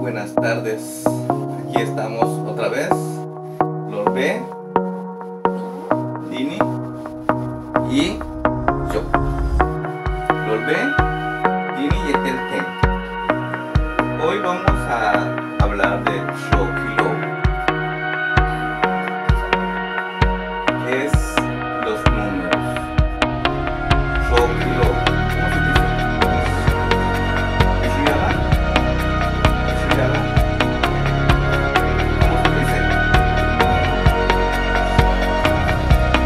buenas tardes. Aquí estamos otra vez. Lorbe, Dini y yo. Lorbe, Dini y Elten. Hoy vamos a hablar de Shokilo. Es los números. Shokilo. ¿Cómo se dice? ¿Ishuyama? ¿Ishuyama? ¿Cómo se dice?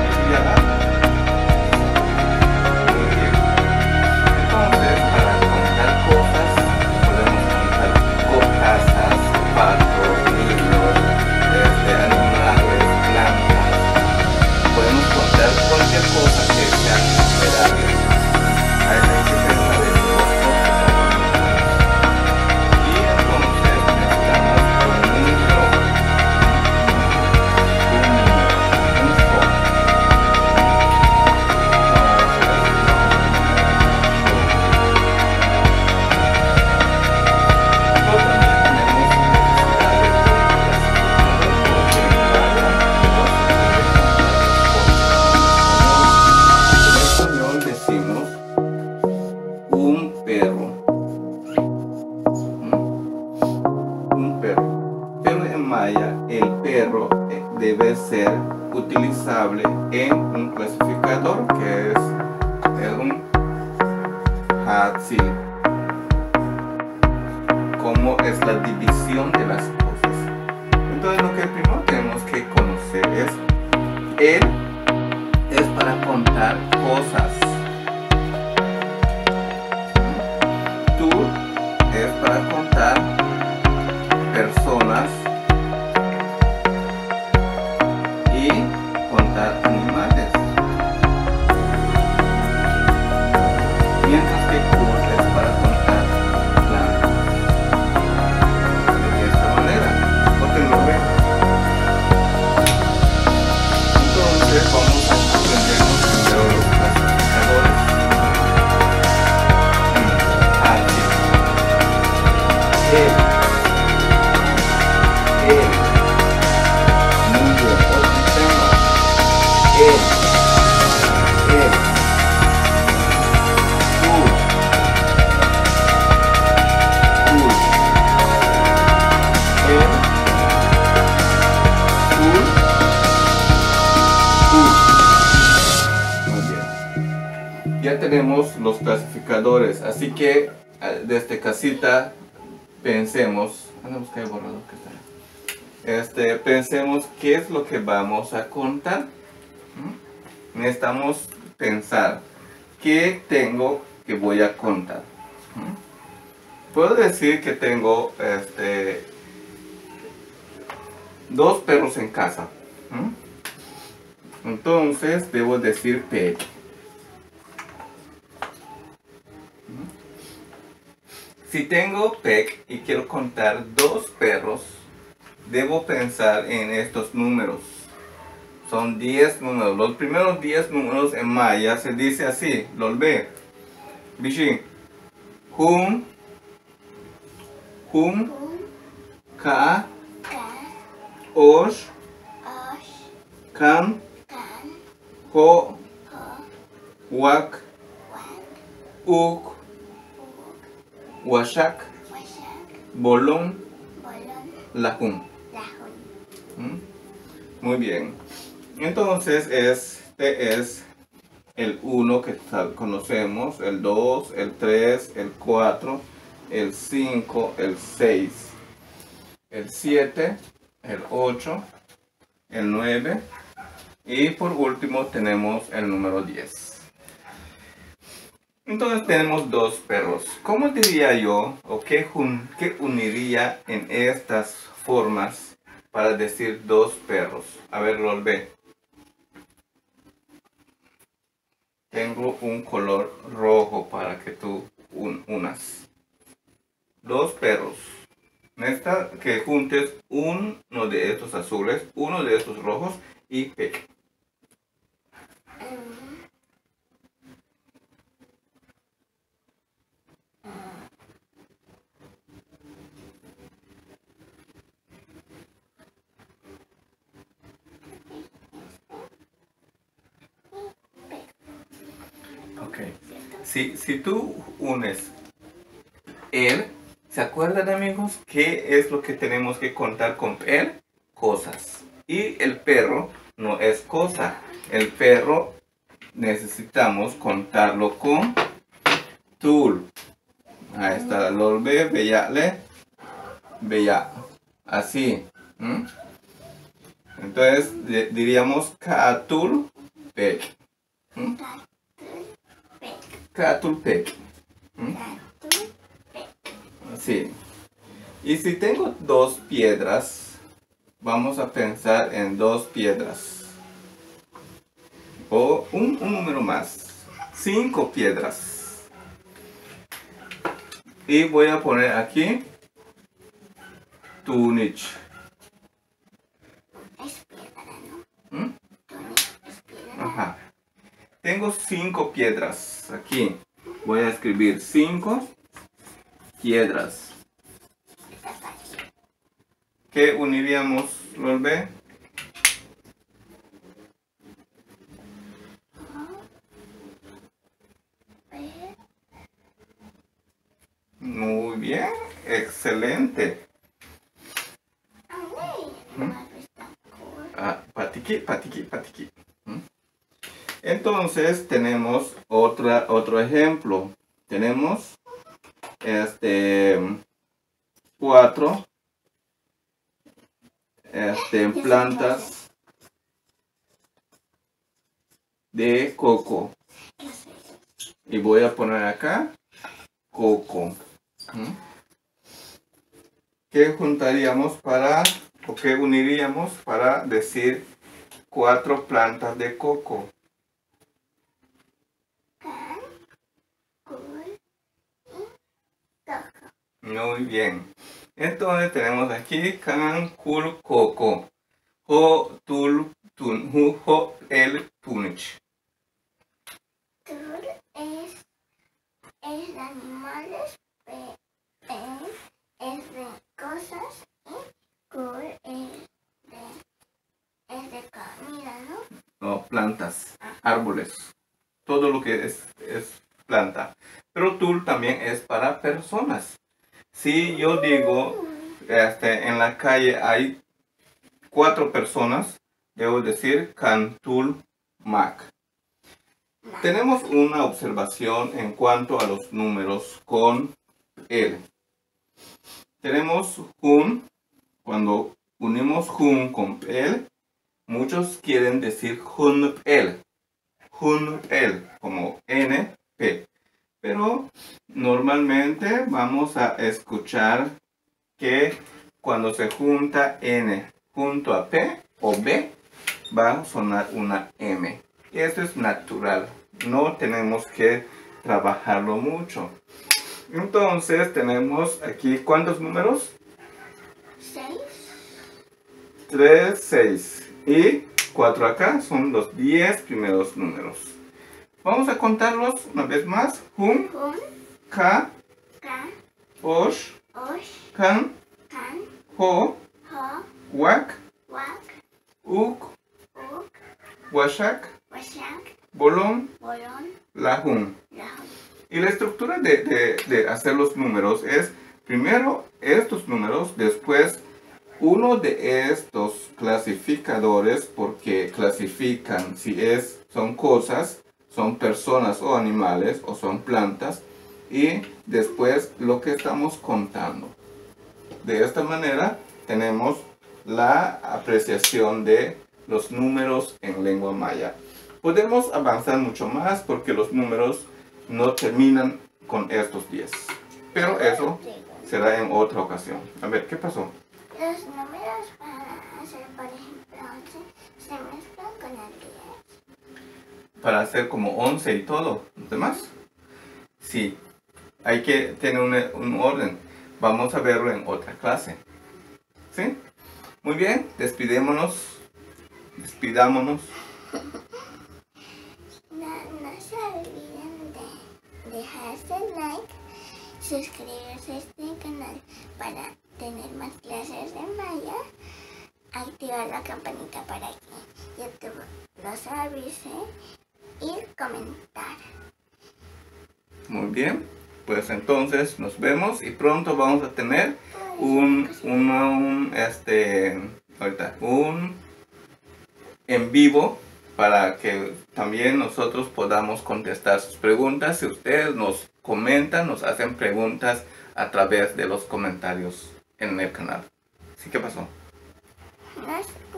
¿Ishuyama? Muy bien. Entonces, para contar cosas, podemos contar casas, zapatos, niños, animales, plantas. Podemos contar cualquier cosa que sea esperable. Hay que pensar en dos cosas. Y entonces necesitamos un número, un son. Nosotros también tenemos necesidad de un clasificador porque en español decimos un perro. Un perro. Pero en maya el perro debe ser utilizable en un clasificador que es un hatsil. Cómo es la división de las cosas. Entonces lo que primero tenemos que conocer es él es para contar cosas. Tú es para contar personas y contar animales. Mientras que Kurt es para contar plantas. De esta manera, porque lo ven. Entonces vamos a aprendernos primero los clasificadores. H. Muy bien, otro tema. El. Cool. Muy bien. Ya tenemos los clasificadores, así que desde casita pensemos, pensemos qué es lo que vamos a contar. Necesitamos pensar qué tengo que voy a contar. Puedo decir que tengo dos perros en casa. Entonces debo decir pek. Si tengo pek y quiero contar dos perros, debo pensar en estos números. Son 10 números. Los primeros 10 números en maya se dice así. Lolbe. Bishi. Hum. Ka. Osh. Kam. Ho. Wak. Uk. Washak. Bolón. Lahum. Muy bien. Entonces este es el 1 que conocemos, el 2, el 3, el 4, el 5, el 6, el 7, el 8, el 9 y por último tenemos el número 10. Entonces tenemos dos perros. ¿Cómo diría yo o qué uniría en estas formas para decir dos perros? A ver, Rolbe. Tengo un color rojo para que tú unas. Dos perros. Necesita que juntes uno de estos azules, uno de estos rojos y pek. Ok. Si tú unes el, ¿se acuerdan, amigos? ¿Qué es lo que tenemos que contar con el? Cosas. Y el perro no es cosa. El perro necesitamos contarlo con tul. Ahí está, lolbe, beyale, beya. Así. ¿Mm? Entonces diríamos katul pek. ¿Mm? Katul pek. ¿Mm? Así. Y si tengo dos piedras, vamos a pensar en dos piedras. O un número más. 5 piedras. Y voy a poner aquí tunich. Es piedra, ¿no? ¿Mm? Es piedra. Ajá. Tengo 5 piedras aquí. Voy a escribir 5 piedras. Está fácil. ¿Qué uniríamos, Lolbe? Muy bien, excelente. Patiqui, patiqui, patiqui. ¿Mm? Entonces tenemos otro ejemplo. Tenemos 4 plantas de coco. Y voy a poner acá coco. ¿Mm? ¿Qué juntaríamos o qué uniríamos para decir 4 plantas de coco? Muy bien. Entonces tenemos aquí can, kul, coco. Ho, tul, tun, hu, ho, el, tunich. Tul es de animales, es de cosas y cool es de comida, ¿no? No, plantas, árboles. Todo lo que es planta. Pero tul también es para personas. Si yo digo, en la calle hay 4 personas, debo decir cantul mac. Tenemos una observación en cuanto a los números con el. Tenemos jun, cuando unimos jun con el, muchos quieren decir jun el, como NP. Pero normalmente vamos a escuchar que cuando se junta N junto a P o B, va a sonar una M. Y esto es natural, no tenemos que trabajarlo mucho. Entonces tenemos aquí, ¿cuántos números? 6. 3, 6 y 4 acá son los 10 primeros números. Vamos a contarlos una vez más. Jun, ka, osh, kan, ho, wak, uk, washak, bolón, lahun. Y la estructura de hacer los números es primero estos números, después uno de estos clasificadores, porque clasifican si son cosas, son personas o animales o son plantas, y después lo que estamos contando. De esta manera tenemos la apreciación de los números en lengua maya. Podemos avanzar mucho más porque los números no terminan con estos 10. Pero eso será en otra ocasión. A ver, ¿qué pasó? Los números para hacer, por ejemplo, 11 se mezclan con el 10. Para hacer como 11 y todo, ¿los demás? Sí, hay que tener un orden. Vamos a verlo en otra clase. ¿Sí? Muy bien, despidámonos. No se olviden de dejarse like, suscribirse a este canal para tener más clases de maya, activar la campanita para que YouTube los avise y comentar. Muy bien. Pues entonces nos vemos y pronto vamos a tener un en vivo para que también nosotros podamos contestar sus preguntas. Si ustedes nos comentan, nos hacen preguntas a través de los comentarios en el canal. ¿Sí qué pasó?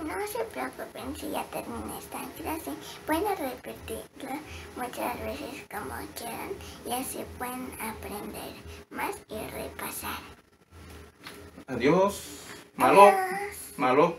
No se preocupen si ya terminé esta clase. Pueden repetirla muchas veces como quieran y así pueden aprender más y repasar. Adiós. Malo. Adiós. Malo.